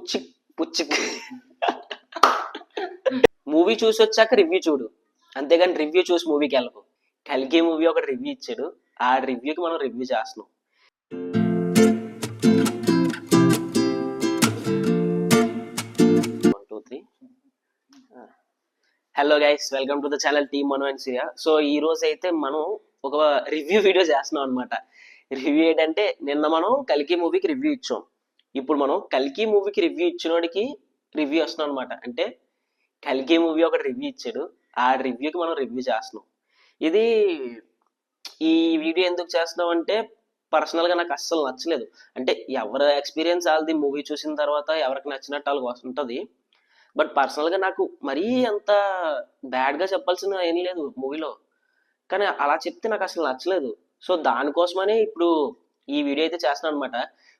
పుచ్చి పుచ్చి movie చూసి వచ్చాక review చూడు, అంతేగాని రివ్యూ చూసి మూవీకి వెళ్ళకు. కల్కి మూవీ ఒక రివ్యూ ఇచ్చాడు, ఆ రివ్యూకి మనం రివ్యూ చేస్తున్నాం. Hello guys, welcome to the channel team Manu and Surya. So ఈ రోజు అయితే మనం ఒక రివ్యూ వీడియో చేస్తున్నాం అనమాట. రివ్యూ ఏంటంటే, నిన్న మనం కల్కి మూవీకి రివ్యూ ఇచ్చాం, ఇప్పుడు మనం కల్కి మూవీకి రివ్యూ ఇచ్చినోడికి రివ్యూ వస్తున్నాం అనమాట. అంటే కల్కి మూవీ ఒక రివ్యూ ఇచ్చాడు, ఆ రివ్యూకి మనం రివ్యూ చేస్తున్నాం. ఇది ఈ వీడియో ఎందుకు చేస్తున్నాం అంటే, పర్సనల్గా నాకు అస్సలు నచ్చలేదు. అంటే ఎవరి ఎక్స్పీరియన్స్ వాళ్ళది, మూవీ చూసిన తర్వాత ఎవరికి నచ్చినట్టు వాళ్ళకి ఉంటుంది. బట్ పర్సనల్గా నాకు మరీ అంత బ్యాడ్గా చెప్పాల్సిన ఏం లేదు మూవీలో, కానీ అలా చెప్తే నాకు అసలు నచ్చలేదు. సో దానికోసమనే ఇప్పుడు ఈ వీడియో అయితే చేస్తున్నాను అనమాట.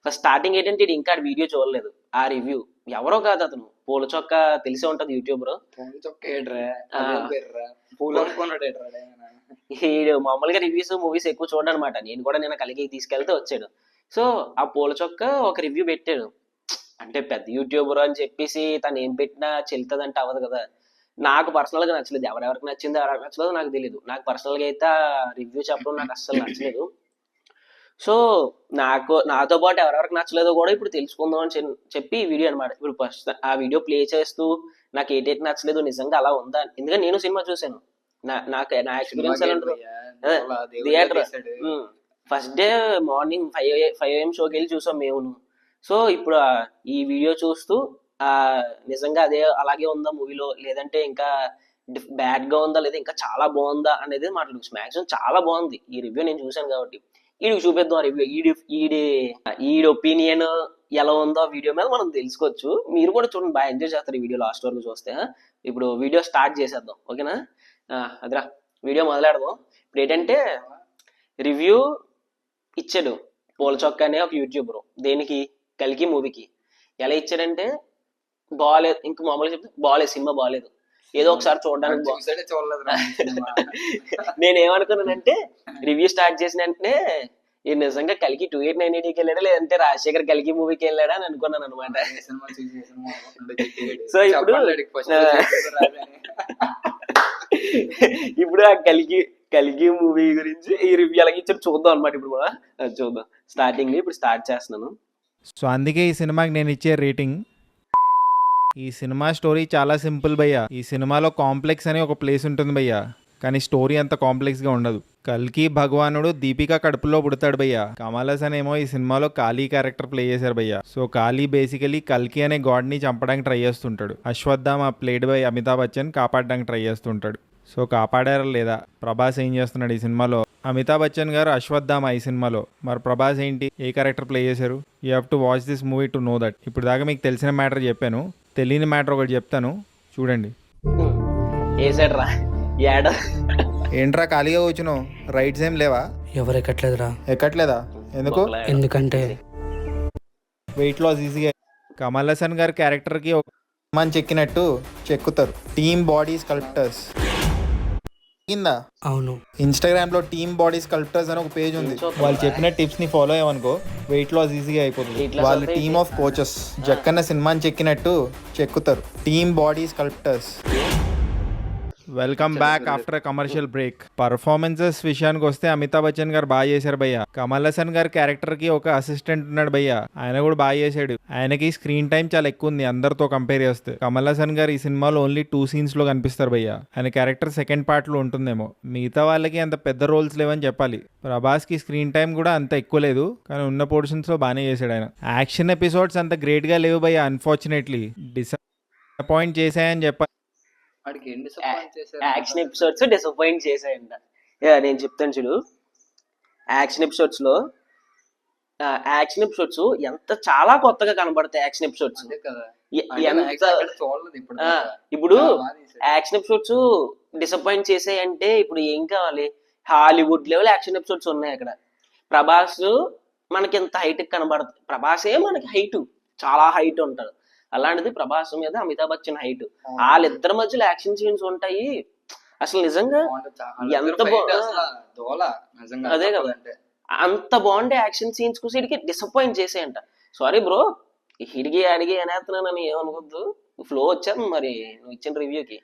ఫస్ట్ స్టార్టింగ్ ఏంటంటే, ఇది ఇంకా వీడియో చూడలేదు. ఆ రివ్యూ ఎవరో కాదు, అతను పూల చొక్క తెలిసే ఉంటది, యూట్యూబర్. మామూలుగా రివ్యూస్ మూవీస్ ఎక్కువ చూడడం అనమాట. నేను కూడా నిన్న కలిగి తీసుకెళ్తే వచ్చాడు. సో ఆ పూల చొక్క ఒక రివ్యూ పెట్టాడు. అంటే పెద్ద యూట్యూబర్ అని చెప్పేసి తను ఏం పెట్టినా చెల్తుంది అంటే అవ్వదు కదా. నాకు పర్సనల్ గా నచ్చలేదు, ఎవరెవరికి నచ్చిందో ఎవరికి నచ్చలేదో నాకు తెలియదు. నాకు పర్సనల్ గా అయితే రివ్యూ చెప్పడం నాకు అస్సలు నచ్చలేదు. సో నాతో పాటు ఎవరెవరికి నచ్చలేదో కూడా ఇప్పుడు తెలుసుకుందాం అని చెప్పి ఈ వీడియో అనమాట. ఇప్పుడు ఫస్ట్ ఆ వీడియో ప్లే చేస్తూ నాకు ఏంటైతే నచ్చలేదు, నిజంగా అలా ఉందా, ఎందుకంటే నేను సినిమా చూసాను, నా ఎక్స్పీరియన్స్ ఎలా ఉంటుంది. Theatre first day morning 5 AM షోకి వెళ్ళి చూసాం మేము. సో ఇప్పుడు ఈ వీడియో చూస్తూ నిజంగా అదే అలాగే ఉందా మూవీలో, లేదంటే ఇంకా బ్యాడ్ గా ఉందా, లేదా ఇంకా చాలా బాగుందా అనేది మాట్లాడు. మ్యాక్సిమం చాలా బాగుంది ఈ రివ్యూ, నేను చూసాను కాబట్టి వీడికి చూపిద్దాం ఆ రివ్యూ. ఈడి ఒపీనియన్ ఎలా ఉందో వీడియో మీద మనం తెలుసుకోవచ్చు. మీరు కూడా చూడండి, బాగా ఎంజాయ్ చేస్తారు ఈ వీడియో లాస్ట్ వరకు చూస్తే. ఇప్పుడు వీడియో స్టార్ట్ చేసేద్దాం, ఓకేనా? అదిరా వీడియో మొదలెడదాం. ఇప్పుడు ఏంటంటే, రివ్యూ ఇచ్చాడు పూల చొక్క అనే ఒక యూట్యూబర్. దేనికి? కల్కి మూవీకి. ఎలా ఇచ్చాడంటే, బాగాలేదు, ఇంక మామూలుగా చెప్తే బాగాలేదు, సినిమా బాగాలేదు, ఏదో ఒకసారి చూడడానికి. నేనేమనుకున్నానంటే, రివ్యూ స్టార్ట్ చేసిన వెంటనే ఇది నిజంగా కల్కి 2890కి వెళ్ళాడా, లేదంటే రాజశేఖర్ కల్కి మూవీకి వెళ్ళాడా అని అనుకున్నాను అనమాట. సో ఇప్పుడు ఆ కల్కి మూవీ గురించి ఈ రివ్యూ ఎలాగ ఇచ్చారు చూద్దాం అనమాట. ఇప్పుడు కూడా చూద్దాం, స్టార్టింగ్ ఇప్పుడు స్టార్ట్ చేస్తున్నాను. సో అందుకే ఈ సినిమాకి నేను ఇచ్చే రేటింగ్. ఈ సినిమా స్టోరీ చాలా సింపుల్ భయ్య. ఈ సినిమాలో కాంప్లెక్స్ అనే ఒక ప్లేస్ ఉంటుంది భయ్య, కానీ స్టోరీ అంత కాంప్లెక్స్గా ఉండదు. కల్కి భగవానుడు దీపిక కడుపులో పుడతాడు భయ్య. కమల్ హాసన్ ఏమో ఈ సినిమాలో కాళీ క్యారెక్టర్ ప్లే చేశారు భయ్య. సో కాళీ బేసికలీ కల్కి అనే గాడ్ని చంపడానికి ట్రై చేస్తుంటాడు. అశ్వత్థామ ప్లేడ్ బై అమితాబ్ బచ్చన్ కాపాడడానికి ట్రై చేస్తుంటాడు. సో కాపాడారా లేదా? ప్రభాస్ ఏం చేస్తున్నాడు ఈ సినిమాలో? అమితాబ్ బచ్చన్ గారు అశ్వత్థామ ఈ సినిమాలో. మరి ప్రభాస్ ఏంటి, ఏ క్యారెక్టర్ ప్లే చేశారు? You have to watch this movie to know that. ఇప్పుడు దాకా మీకు తెలిసిన మ్యాటర్ చెప్పాను, తెలియని మ్యాటర్ ఒకటి చెప్తాను, చూడండి. ఏంట్రా ఖాళీగా కూర్చున్నావు? రైట్స్ ఏం లేవా? ఎవరు ఎక్కట్లేదా? ఎందుకు? ఎందుకంటే వెయిట్ లాస్ ఈజీగా. కమల్ హాసన్ గారి క్యారెక్టర్కి ఒక మంచి చెక్కినట్టు చెక్కుతారు టీమ్ బాడీ స్కల్ప్టర్స్ కింద. అవును, ఇన్స్టాగ్రామ్ లో టీమ్ బాడీ స్కల్ప్టర్స్ అని ఒక పేజ్ ఉంది. వాళ్ళు చెప్పిన టిప్స్ ని ఫాలో అయ్యామనుకో వెయిట్ లాస్ ఈజీగా అయిపోతుంది. వాళ్ళ టీమ్ ఆఫ్ కోచెస్ జక్కన్న సినిమాని చెక్కినట్టు చెక్కుతారు team body sculptors. Welcome back after commercial break. Performances విషయానికి వస్తే అమితాబ్ బచ్చన్ గారు బాగా చేశారు భయ్య. కమల్ హాసన్ గారి క్యారెక్టర్ కి ఒక అసిస్టెంట్ ఉన్నాడు భయ్య, ఆయన కూడా బాగా చేశాడు. ఆయనకి స్క్రీన్ టైం చాలా ఎక్కువ ఉంది అందరితో కంపేర్ చేస్తే. కమల్ హాసన్ గారు ఈ సినిమాలో ఓన్లీ 2 scenes లో కనిపిస్తారు భయ్య. ఆయన క్యారెక్టర్ సెకండ్ పార్ట్ లో ఉంటుందేమో. మిగతా వాళ్ళకి అంత పెద్ద రోల్స్ లేవని చెప్పాలి. ప్రభాస్ కి స్క్రీన్ టైం కూడా అంత ఎక్కువ లేదు, కానీ ఉన్న పోర్షన్స్ లో బాగానే చేశాడు ఆయన. యాక్షన్ ఎపిసోడ్స్ అంత గ్రేట్ గా లేవు భయ్య, అన్ఫార్చునేట్లీ డిసప్పాయింట్ చేశాయని చెప్పాలి. యాక్షన్ ఎపిసోడ్స్ డిసప్పాయింట్ చేశాయంట. నేను చెప్తాను చూడు, యాక్షన్ ఎపిసోడ్స్ ఎంత చాలా కొత్తగా కనబడతాయి. యాక్షన్ ఎపిసోడ్స్ ఇప్పుడు యాక్షన్ ఎపిసోడ్స్ డిసప్పాయింట్ చేసాయంటే ఇప్పుడు ఏం కావాలి? హాలీవుడ్ లెవెల్ యాక్షన్ ఎపిసోడ్స్ ఉన్నాయి అక్కడ. ప్రభాస్ మనకి ఎంత హైట్ కనబడుతుంది, ప్రభాసే మనకి హైట్, చాలా హైట్ ఉంటాడు. అలాంటిది ప్రభాస్ మీద అమితాబ్ బచ్చన్ హైట్, వాళ్ళిద్దరి మధ్యలో యాక్షన్ సీన్స్ ఉంటాయి. అసలు నిజంగా ఎంత అదే కదా, అంత బాగుండే యాక్షన్ సీన్స్ కు సీడికి డిసప్పాయింట్ చేసేయంట. సారీ బ్రో, ఇడిగి అడిగి అనేస్తున్నానని ఏమనుకోద్దు, ఫ్లో వచ్చాను మరి నువ్వు ఇచ్చిన రివ్యూకి.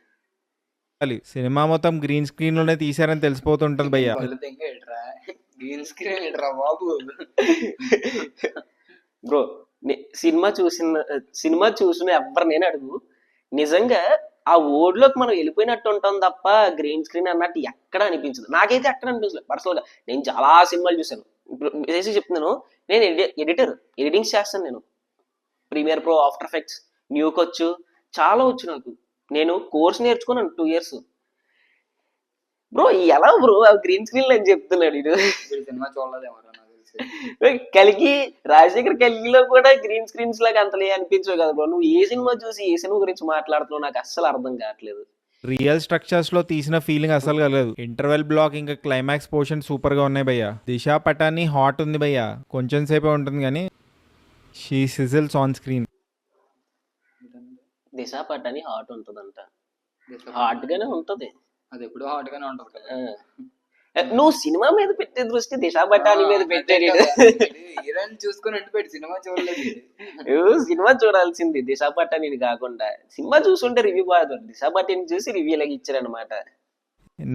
సినిమా మొత్తం గ్రీన్ స్క్రీన్ లోనే తీసారని తెలిసిపోతుంటది భయ్య. గ్రీన్ స్క్రీన్ ఏంట్రా బాబు. బ్రో సినిమా చూసిన ఎవరు నేను అడుగు, నిజంగా ఆ ఓడ్లోకి మనం వెళ్ళిపోయినట్టు ఉంటాం తప్ప గ్రీన్ స్క్రీన్ అన్నట్టు ఎక్కడ అనిపించదు. నాకైతే ఎక్కడ అనిపించలేదు పర్సనల్ గా. నేను చాలా సినిమాలు చూసాను. ఇప్పుడు చేసి చెప్తున్నాను, నేను ఎడిటింగ్స్ చేస్తాను. నేను premiere pro, after effects, nuke వచ్చు, చాలా వచ్చు నాకు. నేను కోర్స్ నేర్చుకున్నాను 2 years. బ్రో ఎలా బ్రో గ్రీన్ స్క్రీన్ అని చెప్తున్నాడు ఇడు. సినిమా చూడలేదేమో నాకు తెలిసి. కలిగి రాజశేఖర్ కలిగిలో కూడా గ్రీన్ స్క్రీన్స్ లాగా అంతలే అనిపించవు కదా బ్రో. నువ్వు ఏ సినిమా చూసి ఏ సినిమా గురించి మాట్లాడుతున్నావు నాకు అస్సలు అర్థం కావట్లేదు. రియల్ స్ట్రక్చర్స్ లో తీసిన ఫీలింగ్ అసలు కలగదు. ఇంటర్వెల్ బ్లాక్ ఇంకా క్లైమాక్స్ పోర్షన్ సూపర్ గా ఉన్నాయి భయ్య. దిశా పటాని హాట్ ఉంది భయ్య, కొంచెం సేపే ఉంటుంది కానీ she sizzles on screen. Disha Patani hot ఉంటదంట. హాట్ గానే ఉంటది, అది ఎప్పుడు హాట్ గానే ఉంటది కదా. నువ్వు సినిమా మీద పెట్టే దృష్టి దిశా పటాని మీద పెట్టాడు. హీరోయిన్ చూసుకుని పెట్టి సినిమా చూడలేదు. సినిమా చూడాల్సింది దిశా పటాని కాకుండా. సినిమా చూసుంటే రివ్యూ బాగా, దిశా పటాని చూసి రివ్యూ లాగా ఇచ్చారనమాట.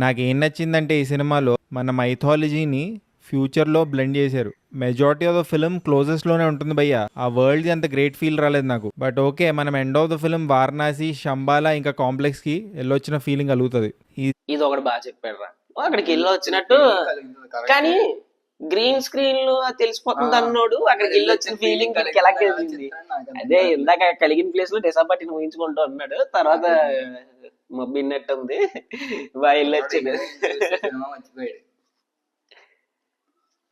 నాకేం నచ్చిందంటే ఈ సినిమాలో మన మైథాలజీని ఫ్యూచర్లో బ్లెండ్ చేశారు. Majority of the film closest లోనే ఉంటుంది భయ్య. ఆ వరల్డ్ అంత గ్రేట్ ఫీల్ రాలేదు నాకు. బట్ ఓకే, మనం end of the film Varanasi, Shambhala ఇంకా కాంప్లెక్స్ కి వెళ్ళొచ్చిన ఫీలింగ్ కలుగుతుంది. ఇది ఒకటి బాగా చెప్పాడు రా, అక్కడికి వెళ్ళి వచ్చినట్టు. కానీ గ్రీన్ స్క్రీన్ లో తెలిసిపోతుంది అన్నోడు అక్కడికి వెళ్ళి వచ్చిన ఫీలింగ్ ఎలా కలిగింది. అదే ఇందాక కలిగిన ప్లేస్ లో డిసప్పాయింట్ ఊహించుకుంటూ ఉన్నాడు, తర్వాత మబ్బిన్నట్టు ఉంది బాగా వెళ్ళి వచ్చింది.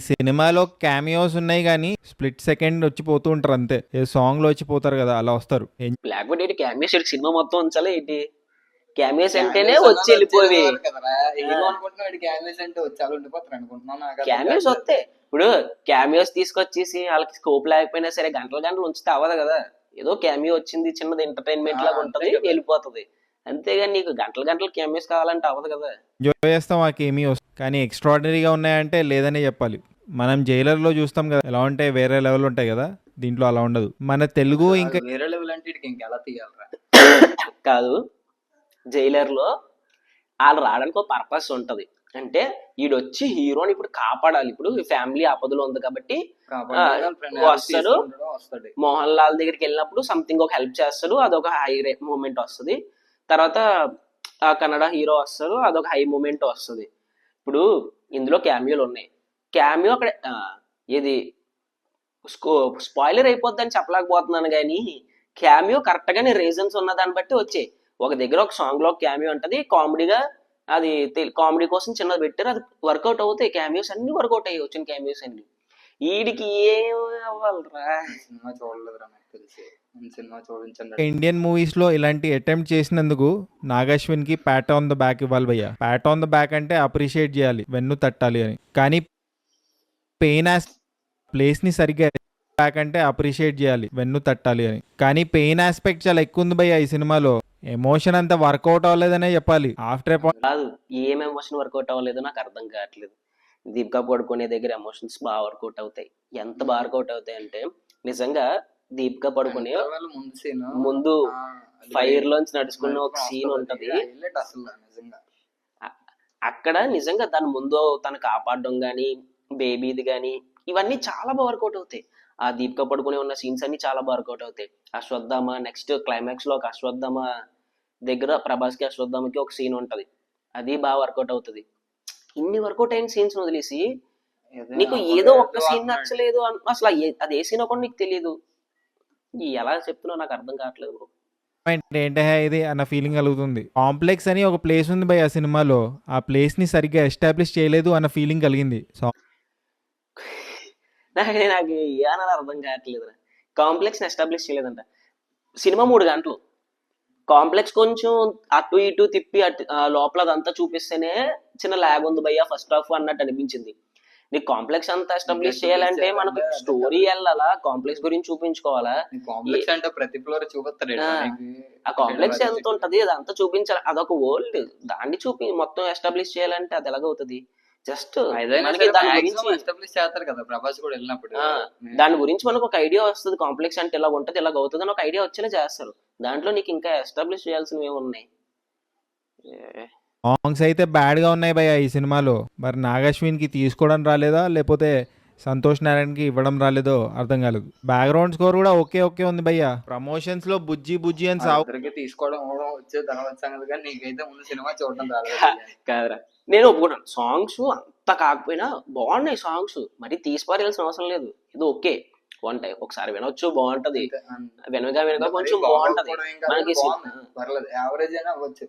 సినిమాలో క్యామియోస్ ఉన్నాయి కానీ స్ప్లిట్ సెకండ్ వచ్చి పోతూ ఉంటారు అంతే. ఏ సాంగ్ లో వచ్చి పోతారు కదా, అలా వస్తారు. లేకపోతే ఏంటి క్యామియోస్ సినిమా మొత్తం ఉంచాలి ఏంటి? క్యామియోస్ అంటేనే వచ్చి వెళ్ళిపోయి క్యామియోస్ వస్తాయి. ఇప్పుడు క్యామియోస్ తీసుకొచ్చేసి వాళ్ళకి స్కోప్ లేకపోయినా సరే గంటలు ఉంచితే అవ్వదు కదా. ఏదో క్యామియో వచ్చింది, చిన్నది ఎంటర్టైన్మెంట్ లాగా ఉంటది, వెళ్ళిపోతుంది. అంతేగాని నీకు గంటలు క్యామియోస్ కావాలంటే అవ్వదు కదా. ఎంజాయ్ చేస్తాం ఆ కెమియోస్, కానీ ఎక్స్ట్రాడినరీగా ఉన్నాయంటే లేదనే చెప్పాలి. మనం జైలర్ లో చూస్తాం కదా ఎలా ఉంటాయి, వేరే లెవెల్ ఉంటాయి కదా. దీంట్లో అలా ఉండదు. మన తెలుగు ఇంకా వేరే లెవెల్ అంటే ఇంకెలా తీయాలరా కాదు. జైలర్ లో వాళ్ళు రావడానికి ఒక పర్పస్ ఉంటది. అంటే ఈడొచ్చి హీరోని ఇప్పుడు కాపాడాలి. ఇప్పుడు ఫ్యామిలీ ఆపదలో ఉంది కాబట్టి వస్తాడు. మోహన్ లాల్ దగ్గరికి వెళ్ళినప్పుడు సంథింగ్ ఒక హెల్ప్ చేస్తాడు, అదొక హై మూమెంట్ వస్తుంది. తర్వాత కన్నడ హీరో వస్తాడు, అదొక హై మూమెంట్ వస్తుంది. ఇప్పుడు ఇందులో క్యామియోలు ఉన్నాయి. క్యామియో అక్కడ ఇది స్పాయిలర్ అయిపోద్దని చెప్పలేకపోతున్నాను కానీ క్యామియో కరెక్ట్ గానే రీజన్స్ ఉన్న దాన్ని బట్టి వచ్చాయి. ఒక దగ్గర ఒక సాంగ్ లో క్యామియో ఉంటది, కామెడీగా అది కామెడీ కోసం చిన్నది పెట్టారు, అది వర్కౌట్ అవుతాయి. క్యామియోస్ అన్ని వర్కౌట్ అయ్యి వచ్చిన క్యామియోస్ అన్ని. వీడికి ఏం అవ్వాలరా? సినిమా చూడలేదురా నాకు తెలిసి. సినిమా చూడించండి. ఇండియన్ మూవీస్ లో ఇలాంటి అటెంప్ట్ చేసినందుకు నాగాశ్విన్ కి ప్యాట్ ఆన్ ద బ్యాక్ ఇవ్వాలి భయ్య. ప్యాట్ ఆన్ ద బ్యాక్ అంటే అప్రిషియేట్ చేయాలి, వెన్ను తట్టాలి అని. కానీ పెయిన్ ప్లేస్ ని సరిగ్గా బ్యాక్ అంటే అప్రిషియేట్ చేయాలి, వెన్ను తట్టాలి అని. కానీ పెయిన్ ఆస్పెక్ట్ చాలా ఎక్కువ ఉంది భయ్య ఈ సినిమాలో. ఎమోషన్ అంతా వర్కౌట్ అవ్వలేదనే చెప్పాలి. ఆఫ్టర్ కాదు, ఏం ఎమోషన్ వర్కౌట్ అవ్వలేదు నాకు అర్థం కావట్లేదు. దీపికా పడుకునే దగ్గర ఎమోషన్స్ బాగా వర్కౌట్ అవుతాయి. ఎంత బాగా వర్కౌట్ అవుతాయి అంటే నిజంగా దీపికా పడుకునే ముందు ఫైర్ లోంచి నడుచుకున్న ఒక సీన్ ఉంటది. అక్కడ నిజంగా దాని ముందు తను కాపాడడం గానీ, బేబీది గానీ, ఇవన్నీ చాలా బాగా వర్కౌట్ అవుతాయి. ఆ దీపికా పడుకునే ఉన్న సీన్స్ అన్ని చాలా బాగా వర్కౌట్ అవుతాయి. అశ్వత్థామ నెక్స్ట్ క్లైమాక్స్ లో ఒక అశ్వత్థామ దగ్గర ప్రభాస్ కి అశ్వత్థామకి ఒక సీన్ ఉంటది, అది బాగా వర్కౌట్ అవుతుంది. ఇన్ని వర్కౌట్ అయిన సీన్స్ వదిలేసి నీకు ఏదో ఒక్క సీన్ నచ్చలేదు అసలు అది ఏ సీన్ కూడా నీకు తెలియదు. ఎలా చెప్తున్నావు నాకు అర్థం కావట్లేదు. ఏంటే ఇది అన్న ఫీలింగ్ కలుగుతుంది. కాంప్లెక్స్ అని ఒక ప్లేస్ ఉంది భయ్ ఆ సినిమాలో, ఆ ప్లేస్ ని సరిగ్గా ఎస్టాబ్లిష్ చేయలేదు అన్న ఫీలింగ్ కలిగింది. నాకు ఏమన్నా అర్థం కావట్లేదు. కాంప్లెక్స్ ని ఎస్టాబ్లిష్ చేయలేదంట. సినిమా 3 గంటలు, కాంప్లెక్స్ కొంచెం అటు ఇటు తిప్పి లోపల అదంతా చూపిస్తేనే చిన్న ల్యాగ్ ఉంది భయ్యా ఫస్ట్ హాఫ్ అన్నట్టు అనిపించింది. నీకు కాంప్లెక్స్ అంతా ఎస్టాబ్లిష్ చేయాలంటే మనకు స్టోరీ వెళ్ళాలా, కాంప్లెక్స్ గురించి చూపించుకోవాలా. ప్రతి ఫ్లోర్ చూపిస్తాడు. ఆ కాంప్లెక్స్ ఎంత ఉంటది అదంతా చూపించాలి. అదొక వరల్డ్, దాన్ని మొత్తం ఎస్టాబ్లిష్ చేయాలంటే అది ఎలాగవుతుంది? జస్ట్ మనకి దాని గురించి ఎస్టాబ్లిష్ చేస్తారు కదా ప్రభాస్ కూడా వెళ్ళినప్పుడు. దాని గురించి మనకు ఒక ఐడియా వస్తుంది, కాంప్లెక్స్ అంటే ఇలా ఉంటది ఇలా అవుతుంది అని ఒక ఐడియా వచ్చేలా చేస్తారు. దాంట్లో నీకు ఇంకా ఎస్టాబ్లిష్ చేయాల్సినవి ఏమున్నాయి? సాంగ్స్ అయితే బ్యాడ్గా ఉన్నాయి భయ్య ఈ సినిమాలో. మరి నాగశ్విన్కి తీసుకోవడం రాలేదా లేకపోతే సంతోష్ నారాయణకి ఇవ్వడం రాలేదో అర్థం కాలేదు. బ్యాక్గ్రౌండ్ స్కోర్ కూడా ఓకే ఉంది భయ్య. ప్రమోషన్స్ లో బుజ్జి బుజ్జి అని తీసుకోవడం వచ్చే తర్వాత సంగతి, కానీ నీకైతే ముందు సినిమా చూడడం రాలేదు కాదురా. నేను ఒప్పుకున్నాను, సాంగ్స్ అంత కాకపోయినా బాగున్నాయి సాంగ్స్, మరి తీసిపారేయాల్సిన అవసరం లేదు. ఇది ఓకే, వన్ టైం ఒకసారి వినొచ్చు, బాగుంటది. వెనక కొంచెం బాగుంటది మనకి, యావరేజ్ అయినా అవ్వచ్చు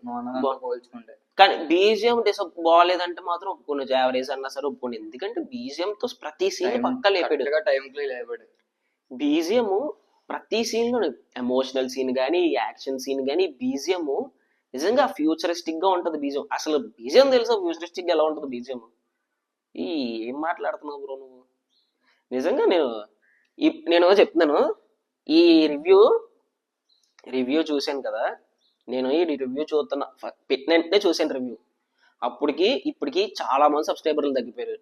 పోల్చుకుంటే. కానీ బీజిఎం బాగాలేదంటే మాత్రం ఒప్పుకున్నా, యావరేజ్ అన్నా సరే ఒప్పుకుని. ఎందుకంటే బీజిఎం తో ప్రతి సీన్ పక్క లేపాడు. బీజిఎం ప్రతి సీన్ లో, ఎమోషనల్ సీన్ గానీ యాక్షన్ సీన్ గానీ బీజిఎం నిజంగా ఫ్యూచరిస్టిక్ గా ఉంటది. బీజిఎం అసలు బీజిఎం తెలుసా ఫ్యూచరిస్టిక్ గా ఎలా ఉంటది బీజిఎం? ఏం మాట్లాడుతున్నావు బ్రో నువ్వు? నిజంగా నేను చెప్తున్నాను, ఈ రివ్యూ చూశాను కదా, నేను ఈ రివ్యూ చూస్తున్నా, పెట్టినంటే చూసాను రివ్యూ. అప్పటికి ఇప్పటికి చాలా మంది సబ్స్క్రైబర్లు తగ్గిపోయారు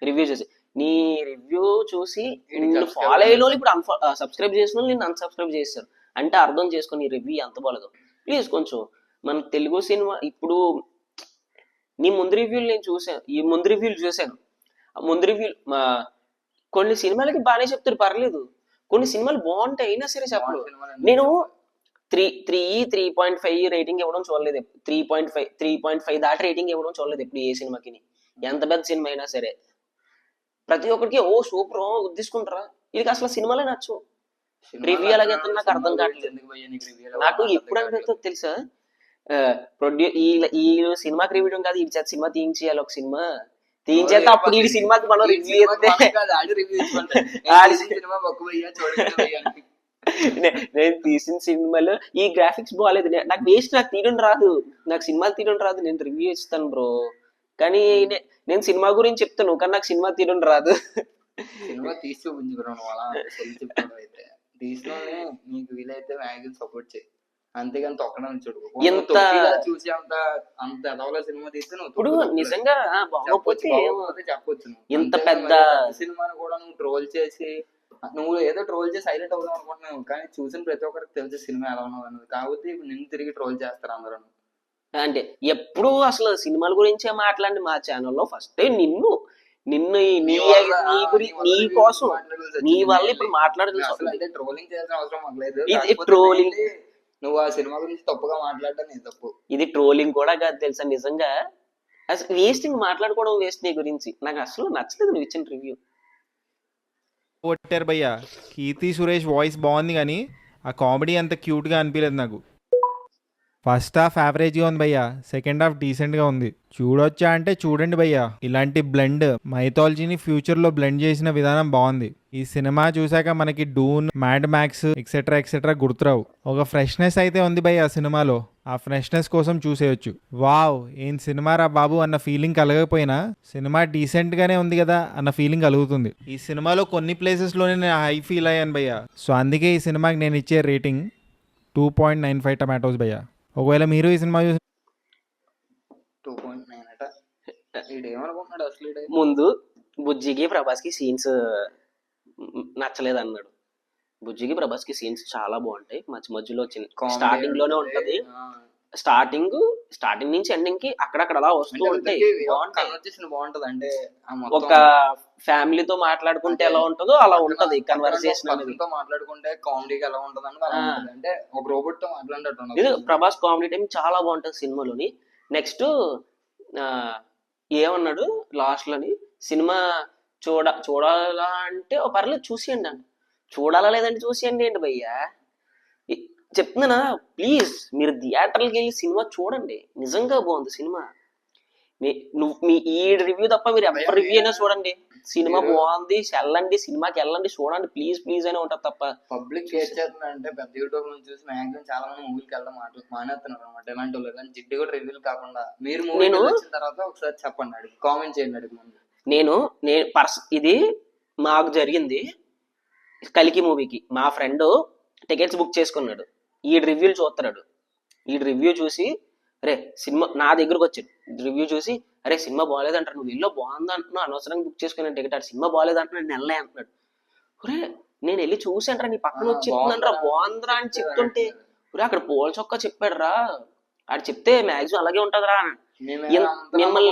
రివ్యూ చూసి. నీ రివ్యూ చూసి నిన్ను ఫాలో అయిన వాళ్ళు ఇప్పుడు సబ్స్క్రైబ్ చేసిన వాళ్ళు నిన్ను అన్సబ్స్క్రైబ్ చేస్తారు అంటే అర్థం చేసుకుని ఈ రివ్యూ ఎంత బాగాలేదు. ప్లీజ్ కొంచెం మన తెలుగు సినిమా ఇప్పుడు నీ ముందు రివ్యూలు నేను చూసాను, ఈ ముందు రివ్యూలు చూశాను. ముందు రివ్యూలు కొన్ని సినిమాలకి బాగానే చెప్తారు, పర్లేదు. కొన్ని సినిమాలు బాగుంటాయి అయినా సరే చెప్పరు. నేను 3.5 రేటింగ్ ఇవ్వడం చూడలేదు, 3.5 దాటి రేటింగ్ ఇవ్వడం చూడలేదు ఎప్పుడు ఏ సినిమాకి. ఎంత పెద్ద సినిమా అయినా సరే ప్రతి ఒక్కరికి ఓ సూపర్ తీసుకుంటారా. ఇది అసలు సినిమాలే నచ్చు. రివ్యూ అలాగే నాకు అర్థం కావట్లేదు. నాకు ఎప్పుడు అనిపిస్తుంది తెలుసా, ఈ సినిమాకి రివ్యూ కాదు, ఈ సినిమా తీయించేయాలి, ఒక సినిమా తీయించేస్తే అప్పుడు ఈ సినిమాకి మనం రివ్యూ నేను తీసిన సినిమాలో ఈ గ్రాఫిక్స్ బాగాలేదు, నాకు వేస్ట్, నాకు తీయడం రాదు, నాకు సినిమాలు తీయడం రాదు, నేను రివ్యూ ఇస్తాను బ్రో. కానీ నేను సినిమా గురించి చెప్తాను కానీ నాకు సినిమా తీయడం రాదు. సినిమా తీసి తీసిన నీకు వీలైతే మ్యాక్సిమం సపోర్ట్ చేయి, అంతేగాని తొక్కడం చూడు. ఎంత చూసి అంత ఎదవల సినిమా తీస్తే ఇప్పుడు నిజంగా బాగోపోతే చెప్పొచ్చు. ఇంత పెద్ద సినిమాని కూడా నువ్వు ట్రోల్ చేసి, నువ్వు ఏదో ట్రోల్ చేసి హైలైట్ అవుదాం అనుకుంటున్నావు, కానీ చూసిన ప్రతి ఒక్కరికి తెలిసే సినిమా ఎలా ఉన్నావు అన్నది. కాబట్టి నిన్ను తిరిగి ట్రోల్ చేస్తారు అందరూ. అంటే ఎప్పుడు అసలు సినిమాల గురించే మాట్లాడి మా ఛానల్లో ఫస్ట్ నిన్ను నీ కోసం నీ వల్ల ఇప్పుడు మాట్లాడదు. ట్రోలింగ్ చేయాల్సిన అవసరం మాకు లేదు. ఇది ట్రోలింగ్, నువ్వు ఆ సినిమా గురించి తప్పుగా మాట్లాడటం నీ తప్పు. ఇది ట్రోలింగ్ కూడా కాదు తెలుసా. నిజంగా అసలు వేస్ట్, మాట్లాడుకోవడం వేస్ట్. నీ గురించి నాకు అసలు నచ్చలేదు నువ్వు ఇచ్చిన రివ్యూ. కొట్టారు భయ్య. కీర్తి సురేష్ వాయిస్ బాగుంది కానీ ఆ కామెడీ అంత క్యూట్గా అనిపించలేదు నాకు. ఫస్ట్ హాఫ్ యావరేజ్గా ఉంది భయ్య, సెకండ్ హాఫ్ డీసెంట్గా ఉంది. చూడొచ్చా అంటే చూడండి భయ్య. ఇలాంటి బ్లెండ్ మైథాలజీని ఫ్యూచర్లో బ్లెండ్ చేసిన విధానం బాగుంది. ఈ సినిమా చూసాక మనకి డూన్, మ్యాడ్ మ్యాక్స్ ఎక్సెట్రా గుర్తురావు. ఒక ఫ్రెష్నెస్ అయితే ఉంది భయ్య ఆ సినిమాలో. ఆ ఫ్రెష్నెస్ కోసం చూసేయచ్చు. వావ్ ఏం సినిమా రా బాబు అన్న ఫీలింగ్ కలగకపోయినా సినిమా డీసెంట్గానే ఉంది కదా అన్న ఫీలింగ్ కలుగుతుంది. ఈ సినిమాలో కొన్ని ప్లేసెస్లోనే నేను హై ఫీల్ అయ్యాను భయ్య. సో అందుకే ఈ సినిమాకి నేను ఇచ్చే రేటింగ్ 2.95 టమాటోస్ భయ్య. ఒకవేళ మీరు ఈ సినిమా చూసి 2.9 అట. ఏమనుకుంటున్నాడు అసలు? ముందు బుజ్జికి ప్రభాస్కి సీన్స్ నచ్చలేదు అన్నాడు. బుజ్జికి ప్రభాస్కి సీన్స్ చాలా బాగుంటాయి, మధ్యలో స్టార్టింగ్ లోనే ఉంటది. స్టార్టింగ్ నుంచి ఎండింగ్ కి అక్కడక్కడ అలా వస్తూ ఉంటాయి. బాగుంటది అంటే ఒక ఫ్యామిలీతో మాట్లాడుకుంటే ఎలా ఉంటుందో అలా ఉంటది కన్వర్సేషన్ అనేది. మాట్లాడుకుంటే కామెడీగా ఎలా ఉంటది అంటే ఒక రోబోట్ తో మాట్లాడినట్టు. ఇది ప్రభాస్ కామెడీ టైం చాలా బాగుంటది సినిమాలోని. నెక్స్ట్ ఏమన్నాడు లాస్ట్ లోని, సినిమా చూడాలా అంటే పర్లేదు చూసేయండి అంట. చూడాలా లేదంటే చూసేయండి ఏంటి భయ్యా, చెప్తున్నా ప్లీజ్. మీరు థియేటర్కి వెళ్ళి సినిమా చూడండి, నిజంగా బాగుంది సినిమా. మీ ఈ రివ్యూ తప్ప మీరు ఎవరి రివ్యూ అయినా చూడండి, సినిమా బాగుంది, వెళ్ళండి సినిమాకి వెళ్ళండి, చూడండి ప్లీజ్ అని ఉంటది తప్ప. పబ్లిక్ అంటే పెద్ద యూట్యూబ్ నుంచి చూసి మాక్సిమం చాలా మంది మూవీకి వెళ్ళడం మానేస్తున్నారు అనమాట. ఇలాంటి వాళ్ళు కానీ జిడ్డు కూడా రివ్యూలు కాకుండా మీరు మూవీ వచ్చిన తర్వాత ఒకసారి చెప్పండి, కామెంట్ చేయండి. నేను ఇది మాకు జరిగింది. కలికి మూవీకి మా ఫ్రెండ్ టికెట్స్ బుక్ చేసుకున్నాడు. ఈ రివ్యూలు చూస్తున్నాడు. ఈ రివ్యూ చూసి రే సినిమా నా దగ్గరకు వచ్చాడు. రివ్యూ చూసి అరే సినిమా బాగాలేదంటారు, నువ్వు వెళ్ళో బాగుంది అంటున్నావు, అనవసరంగా బుక్ చేసుకుని టికెట్, ఆ సినిమా బాగాలేదంటున్నాడు, నేను వెళ్ళలే అంటున్నాడు. ఒరే నేను వెళ్ళి చూసాంట్రా, నీ పక్కన వచ్చి చెప్తున్నాను రా బాగుందిరా అని చెప్తుంటే, ఒరే అక్కడ పూల చొక్క చెప్పాడు రా, ఆడు చెప్తే మాక్సిమం అలాగే ఉంటదిరా. మిమ్మల్ని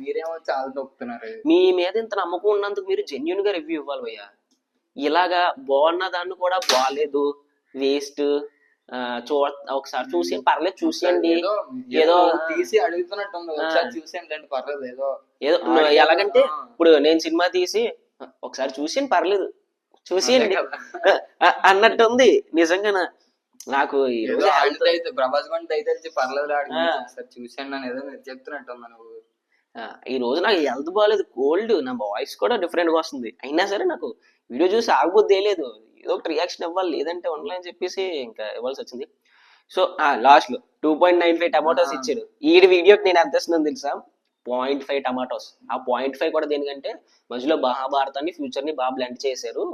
మీరేమో చాలా తొక్కుతున్నారు. మీ మీద ఇంత నమ్మకం ఉన్నందుకు మీరు జెన్యున్ గా రివ్యూ ఇవ్వాలి భయ్యా. ఇలాగా బాగున్న దాన్ని కూడా బాగాలేదు, వేస్ట్, ఒకసారి చూసి పర్లేదు చూసేయండి, ఏదో తీసి అడుగుతున్నట్టు ఉంది, ఒకసారి చూసేయండి పర్లేదు, ఏదో ఏదో ఎలాగంటే ఇప్పుడు నేను సినిమా తీసి ఒకసారి చూసేయండి పర్లేదు చూసేయండి అన్నట్టు ఉంది నిజంగా. నాకు ఈ రోజు ప్రభాస్ గురించి అయితే పర్లేదు ఒకసారి చూసాను అని ఏదో మీరు చెప్తున్నట్టు ఉంది. నువ్వు ఈ రోజు నాకు హెల్త్ బాగాలేదు, కోల్డ్, నా వాయిస్ కూడా డిఫరెంట్ గా వస్తుంది, అయినా సరే నాకు వీడియో చూసి ఆగబుద్ధి లేదు, ఏదో ఒకటి రియాక్షన్ ఇవ్వాలి, లేదంటే ఉండలేని చెప్పేసి ఇంకా ఇవ్వాల్సి వచ్చింది. సో లాస్ట్ లో 2.95 టమాటోస్ ఇచ్చాడు. ఈ వీడియోకి నేను ఎంత ఇస్తున్నాను తెలుసా, 0.5 టమాటోస్. ఆ 0.5 కూడా దేనికంటే మధ్యలో మహాభారతాన్ని ఫ్యూచర్ ని బాగా బ్లెండ్ చేశారు,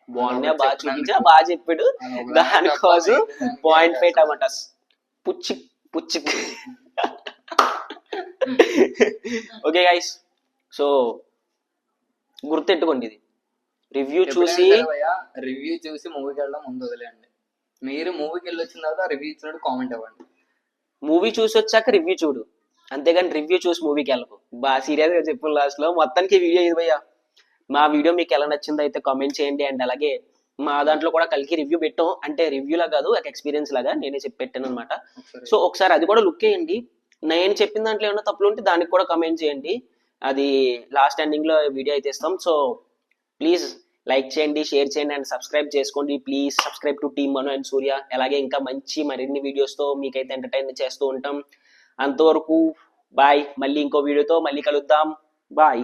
బాగున్నా బాగా చూపించా బాగా చెప్పాడు, దానికోసం 0.5 టమాటోస్. పుచ్చి పుచ్చి ఓకే గైస్, సో గుర్తెట్టుకోండి, ఇది రివ్యూ చూసి మూవీకి వెళ్ళడం ముందు వదిలేండి. మీరు మూవీకి వెళ్ళి వచ్చిన తర్వాత రివ్యూ ఇచ్చినట్టు కామెంట్ ఇవ్వండి. మూవీ చూసి వచ్చాక రివ్యూ చూడు, అంతేగాని రివ్యూ చూసి మూవీకి వెళ్ళకు. బాగా సీరియస్ గా చెప్పు లాస్ట్ లో. మొత్తానికి వీడియో ఇది భయ్యా. మా వీడియో మీకు ఎలా నచ్చిందో అయితే కామెంట్ చేయండి. అండ్ అలాగే మా దాంట్లో కూడా కలికి రివ్యూ పెట్టాం, అంటే రివ్యూలా కాదు, ఒక ఎక్స్పీరియన్స్ లాగా నేనే చెప్పి పెట్టాను అనమాట. సో ఒకసారి అది కూడా లుక్ వేయండి. నేను చెప్పిన దాంట్లో ఏమైనా తప్పులు ఉంటే దానికి కూడా కమెంట్ చేయండి, అది లాస్ట్ ఎండింగ్ లో వీడియో అయితే ఇస్తాం. సో ప్లీజ్ లైక్ చేయండి, షేర్ చేయండి అండ్ సబ్స్క్రైబ్ చేసుకోండి. Please subscribe to team Manu and Surya. అలాగే ఇంకా మంచి మరిన్ని వీడియోస్తో మీకైతే ఎంటర్టైన్ చేస్తూ ఉంటాం. అంతవరకు బాయ్, మళ్ళీ ఇంకో వీడియోతో మళ్ళీ కలుద్దాం. బాయ్.